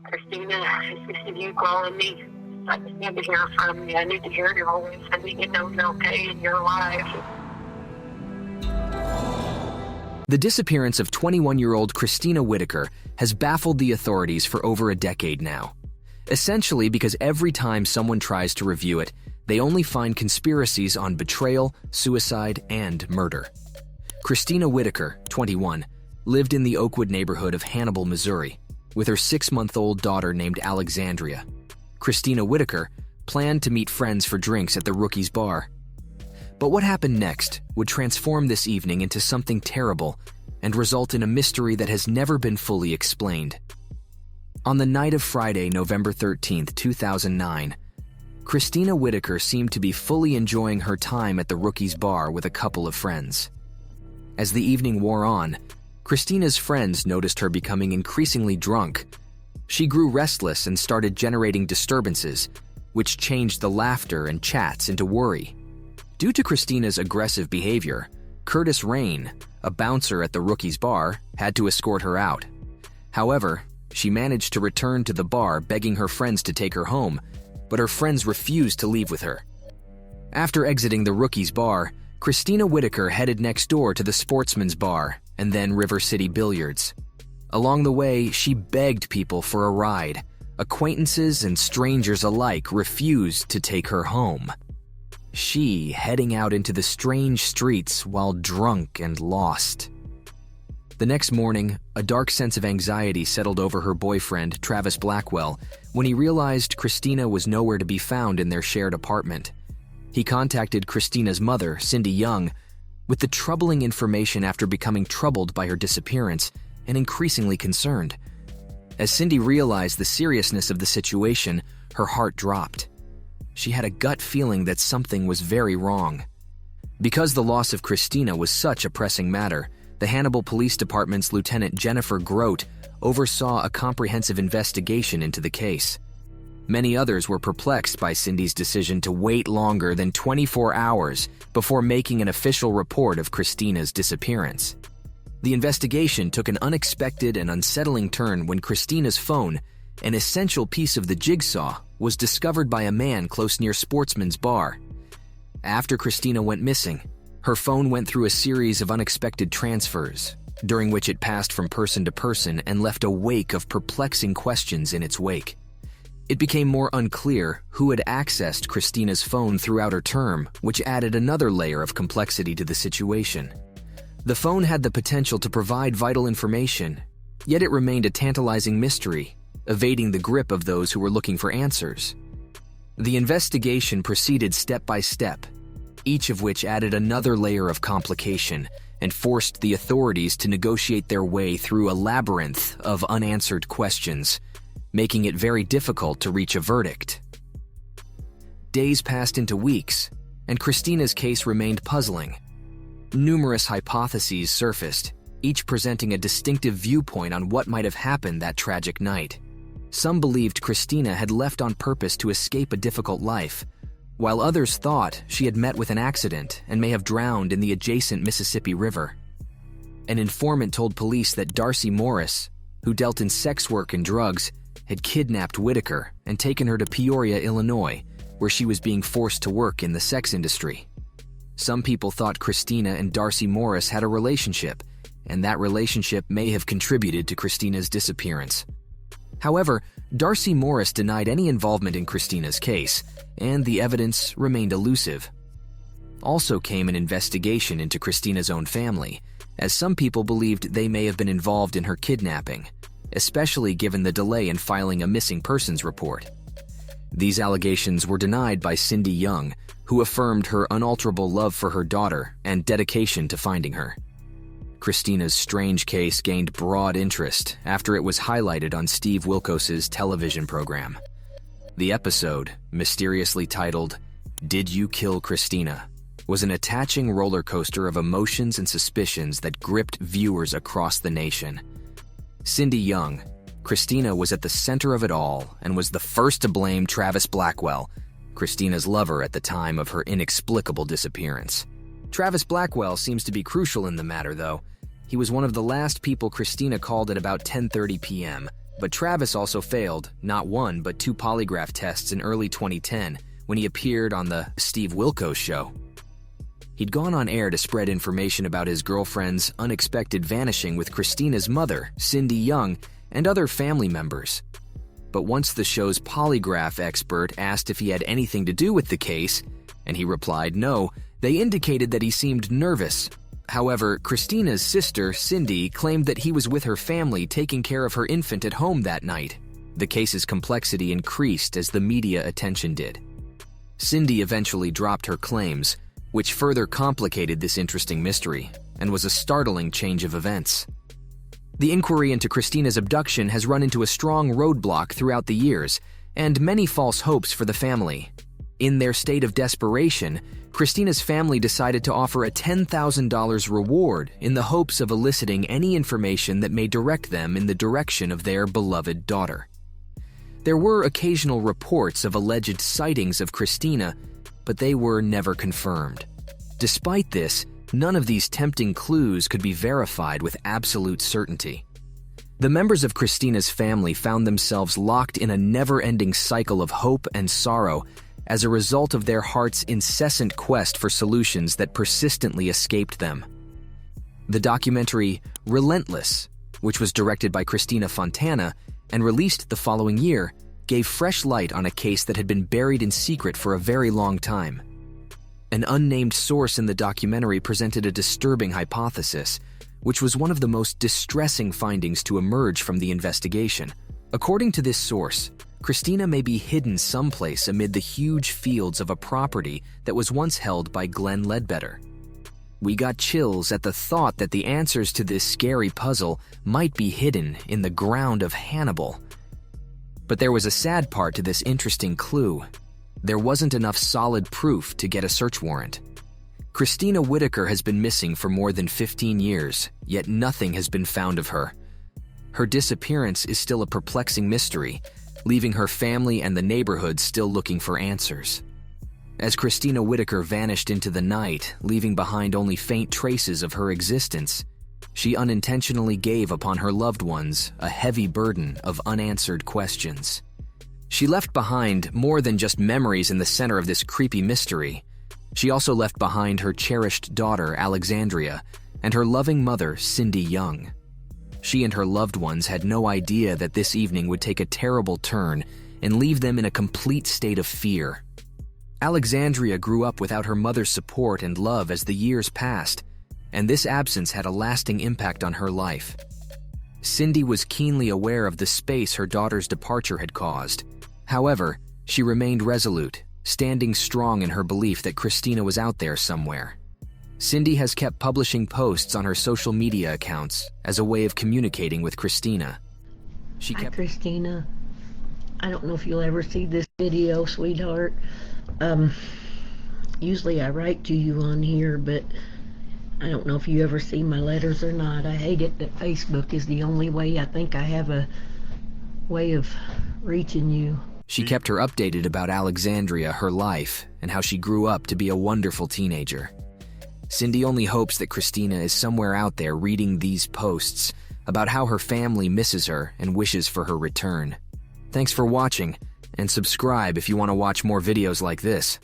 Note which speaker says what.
Speaker 1: Christina, is you calling me? I just need to hear from you. I need to hear your voice. I need to know you're okay and you're alive.
Speaker 2: The disappearance of 21-year-old Christina Whittaker has baffled the authorities for over a decade now. Essentially because every time someone tries to review it, they only find conspiracies on betrayal, suicide, and murder. Christina Whittaker, 21, lived in the Oakwood neighborhood of Hannibal, Missouri, with her 6-month-old daughter named Alexandria. Christina Whittaker planned to meet friends for drinks at the Rookie's Bar. But what happened next would transform this evening into something terrible and result in a mystery that has never been fully explained. On the night of Friday, November 13, 2009, Christina Whittaker seemed to be fully enjoying her time at the Rookie's Bar with a couple of friends. As the evening wore on, Christina's friends noticed her becoming increasingly drunk. She grew restless and started generating disturbances, which changed the laughter and chats into worry. Due to Christina's aggressive behavior, Curtis Rain, a bouncer at the Rookie's Bar, had to escort her out. However, she managed to return to the bar begging her friends to take her home, but her friends refused to leave with her. After exiting the Rookie's Bar, Christina Whittaker headed next door to the Sportsman's Bar and then River City Billiards. Along the way, she begged people for a ride. Acquaintances and strangers alike refused to take her home. She heading out into the strange streets while drunk and lost. The next morning, a dark sense of anxiety settled over her boyfriend, Travis Blackwell, when he realized Christina was nowhere to be found in their shared apartment. He contacted Christina's mother, Cindy Young, with the troubling information after becoming troubled by her disappearance and increasingly concerned. As Cindy realized the seriousness of the situation, her heart dropped. She had a gut feeling that something was very wrong. Because the loss of Christina was such a pressing matter, the Hannibal Police Department's Lieutenant Jennifer Grote oversaw a comprehensive investigation into the case. Many others were perplexed by Cindy's decision to wait longer than 24 hours before making an official report of Christina's disappearance. The investigation took an unexpected and unsettling turn when Christina's phone, an essential piece of the jigsaw, was discovered by a man close near Sportsman's Bar. After Christina went missing, her phone went through a series of unexpected transfers, during which it passed from person to person and left a wake of perplexing questions in its wake. It became more unclear who had accessed Christina's phone throughout her term, which added another layer of complexity to the situation. The phone had the potential to provide vital information, yet it remained a tantalizing mystery, evading the grip of those who were looking for answers. The investigation proceeded step by step, each of which added another layer of complication and forced the authorities to negotiate their way through a labyrinth of unanswered questions, making it very difficult to reach a verdict. Days passed into weeks, and Christina's case remained puzzling. Numerous hypotheses surfaced, each presenting a distinctive viewpoint on what might have happened that tragic night. Some believed Christina had left on purpose to escape a difficult life, while others thought she had met with an accident and may have drowned in the adjacent Mississippi River. An informant told police that Darcy Morris, who dealt in sex work and drugs, had kidnapped Whittaker and taken her to Peoria, Illinois, where she was being forced to work in the sex industry. Some people thought Christina and Darcy Morris had a relationship, and that relationship may have contributed to Christina's disappearance. However, Darcy Morris denied any involvement in Christina's case, and the evidence remained elusive. Also came an investigation into Christina's own family, as some people believed they may have been involved in her kidnapping, especially given the delay in filing a missing persons report. These allegations were denied by Cindy Young, who affirmed her unalterable love for her daughter and dedication to finding her. Christina's strange case gained broad interest after it was highlighted on Steve Wilkos's television program. The episode, mysteriously titled, "Did You Kill Christina?" was an attaching roller coaster of emotions and suspicions that gripped viewers across the nation. Cindy Young, Christina was at the center of it all and was the first to blame Travis Blackwell, Christina's lover at the time of her inexplicable disappearance. Travis Blackwell seems to be crucial in the matter, though. He was one of the last people Christina called at about 10:30 p.m., But Travis also failed not one but two polygraph tests in early 2010 when he appeared on the Steve Wilkos Show. He'd gone on air to spread information about his girlfriend's unexpected vanishing with Christina's mother, Cindy Young, and other family members. But once the show's polygraph expert asked if he had anything to do with the case, and he replied no, they indicated that he seemed nervous. However, Christina's sister, Cindy, claimed that he was with her family taking care of her infant at home that night. The case's complexity increased as the media attention did. Cindy eventually dropped her claims, which further complicated this interesting mystery and was a startling change of events. The inquiry into Christina's abduction has run into a strong roadblock throughout the years and many false hopes for the family. In their state of desperation, Christina's family decided to offer a $10,000 reward in the hopes of eliciting any information that may direct them in the direction of their beloved daughter. There were occasional reports of alleged sightings of Christina, but they were never confirmed. Despite this, none of these tempting clues could be verified with absolute certainty. The members of Christina's family found themselves locked in a never-ending cycle of hope and sorrow as a result of their heart's incessant quest for solutions that persistently escaped them. The documentary Relentless, which was directed by Christina Fontana and released the following year, gave fresh light on a case that had been buried in secret for a very long time. An unnamed source in the documentary presented a disturbing hypothesis, which was one of the most distressing findings to emerge from the investigation. According to this source, Christina may be hidden someplace amid the huge fields of a property that was once held by Glenn Ledbetter. We got chills at the thought that the answers to this scary puzzle might be hidden in the ground of Hannibal. But there was a sad part to this interesting clue. There wasn't enough solid proof to get a search warrant. Christina Whittaker has been missing for more than 15 years, yet nothing has been found of her. Her disappearance is still a perplexing mystery, leaving her family and the neighborhood still looking for answers. As Christina Whittaker vanished into the night, leaving behind only faint traces of her existence, she unintentionally gave upon her loved ones a heavy burden of unanswered questions. She left behind more than just memories in the center of this creepy mystery. She also left behind her cherished daughter, Alexandria, and her loving mother, Cindy Young. She and her loved ones had no idea that this evening would take a terrible turn and leave them in a complete state of fear. Alexandria grew up without her mother's support and love as the years passed, and this absence had a lasting impact on her life. Cindy was keenly aware of the space her daughter's departure had caused. However, she remained resolute, standing strong in her belief that Christina was out there somewhere. Cindy has kept publishing posts on her social media accounts as a way of communicating with Christina.
Speaker 3: Hi, Christina. I don't know if you'll ever see this video, sweetheart. Usually I write to you on here, but I don't know if you ever see my letters or not. I hate it that Facebook is the only way I think I have a way of reaching you.
Speaker 2: She kept her updated about Alexandria, her life, and how she grew up to be a wonderful teenager. Cindy only hopes that Christina is somewhere out there reading these posts about how her family misses her and wishes for her return. Thanks for watching, and subscribe if you want to watch more videos like this.